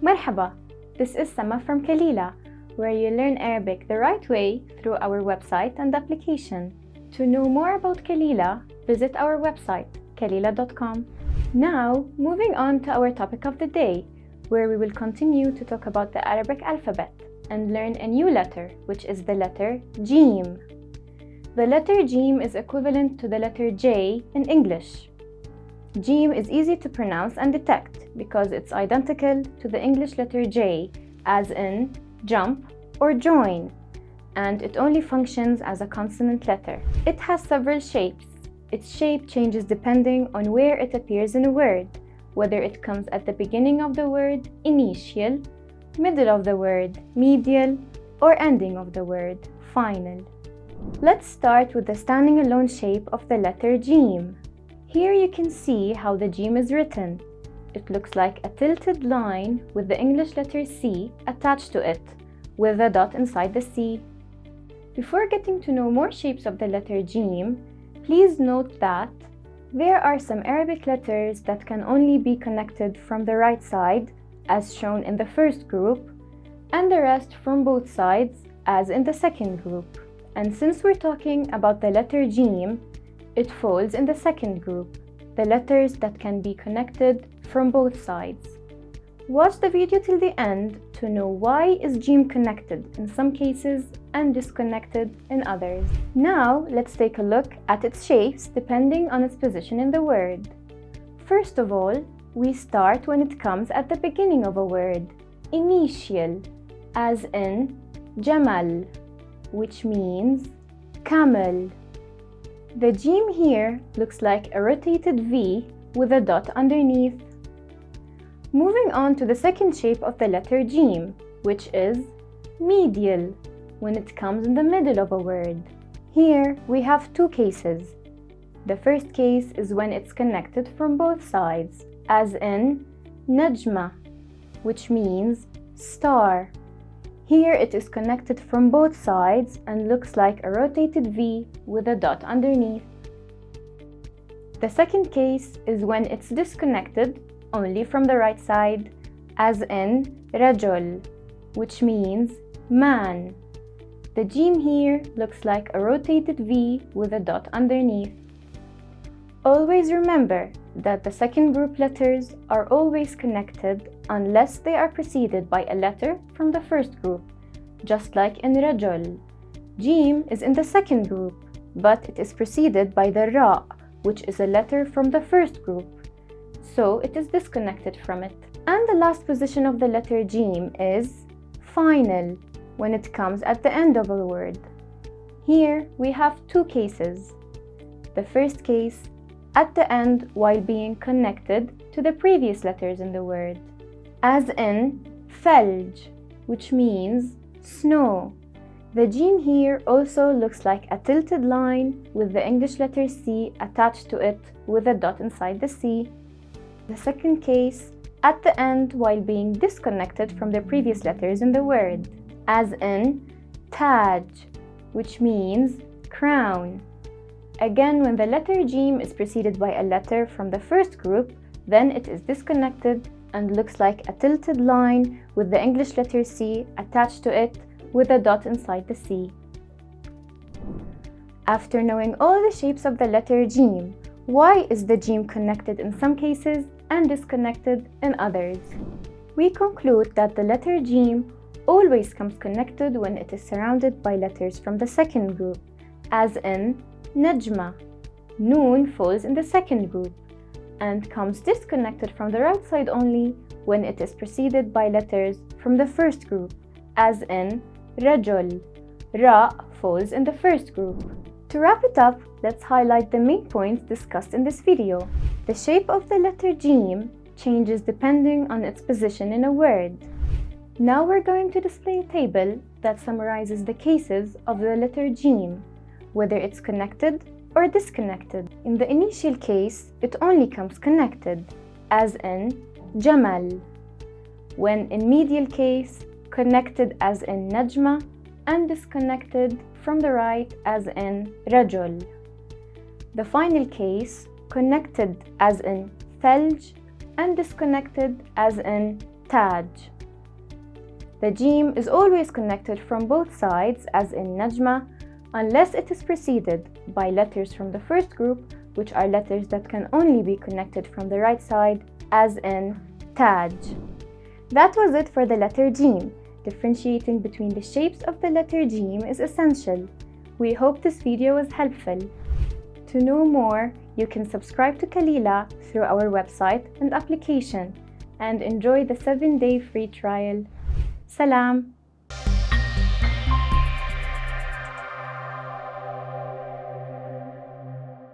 Marhaba, this is Sama from Kalila, where you learn Arabic the right way through our website and application. To know more about Kalila, visit our website, kalila.com. Now, moving on to our topic of the day, where we will continue to talk about the Arabic alphabet and learn a new letter, which is the letter Jeem. The letter Jeem is equivalent to the letter J in English. Jeem is easy to pronounce and detect because it's identical to the English letter J, as in jump or join, and it only functions as a consonant letter. It has several shapes. Its shape changes depending on where it appears in a word, whether it comes at the beginning of the word, initial, middle of the word, medial, or ending of the word, final. Let's start with the standing alone shape of the letter Jeem. Here you can see how the Jeem is written. It looks like a tilted line with the English letter C attached to it, with a dot inside the C. Before getting to know more shapes of the letter Jeem, please note that there are some Arabic letters that can only be connected from the right side, as shown in the first group, and the rest from both sides, as in the second group. And since we're talking about the letter Jeem, it falls in the second group, the letters that can be connected from both sides. Watch the video till the end to know why is Jeem connected in some cases and disconnected in others. Now, let's take a look at its shapes depending on its position in the word. First of all, we start when it comes at the beginning of a word, initial, as in Jamal, which means camel. The Jeem here looks like a rotated V with a dot underneath. Moving on to the second shape of the letter Jeem, which is medial, when it comes in the middle of a word. Here we have two cases. The first case is when it's connected from both sides, as in Najma, which means star. Here it is connected from both sides and looks like a rotated V with a dot underneath. The second case is when it's disconnected only from the right side, as in Rajul, which means man. The Jeem here looks like a rotated V with a dot underneath. Always remember that the second group letters are always connected unless they are preceded by a letter from the first group, just like in Rajul. Jeem is in the second group, but it is preceded by the Ra, which is a letter from the first group, so it is disconnected from it. And the last position of the letter Jeem is final, when it comes at the end of a word. Here we have two cases. The first case, at the end while being connected to the previous letters in the word, as in Thalj, which means snow. The Jeem here also looks like a tilted line with the English letter C attached to it with a dot inside the C. The second case, at the end while being disconnected from the previous letters in the word, as in Taj, which means crown. Again, when the letter Jeem is preceded by a letter from the first group, then it is disconnected and looks like a tilted line with the English letter C attached to it with a dot inside the C. After knowing all the shapes of the letter Jeem, why is the Jeem connected in some cases and disconnected in others? We conclude that the letter Jeem always comes connected when it is surrounded by letters from the second group, as in Najma. Noon falls in the second group and comes disconnected from the right side only when it is preceded by letters from the first group, as in Rajul. Ra falls in the first group. To wrap it up, let's highlight the main points discussed in this video. The shape of the letter Jeem changes depending on its position in a word. Now we're going to display a table that summarizes the cases of the letter Jeem, whether it's connected or disconnected. In the initial case, it only comes connected, as in Jamal. When in medial case, connected as in Najma, and disconnected from the right as in Rajul. The final case, connected as in Thalj and disconnected as in Taj. The Jeem is always connected from both sides, as in Najma, unless it is preceded by letters from the first group, which are letters that can only be connected from the right side, as in Taj. That was it for the letter Jeem. Differentiating between the shapes of the letter Jeem is essential. We hope this video was helpful. To know more, you can subscribe to Kalila through our website and application, and enjoy the 7-day free trial. Salam!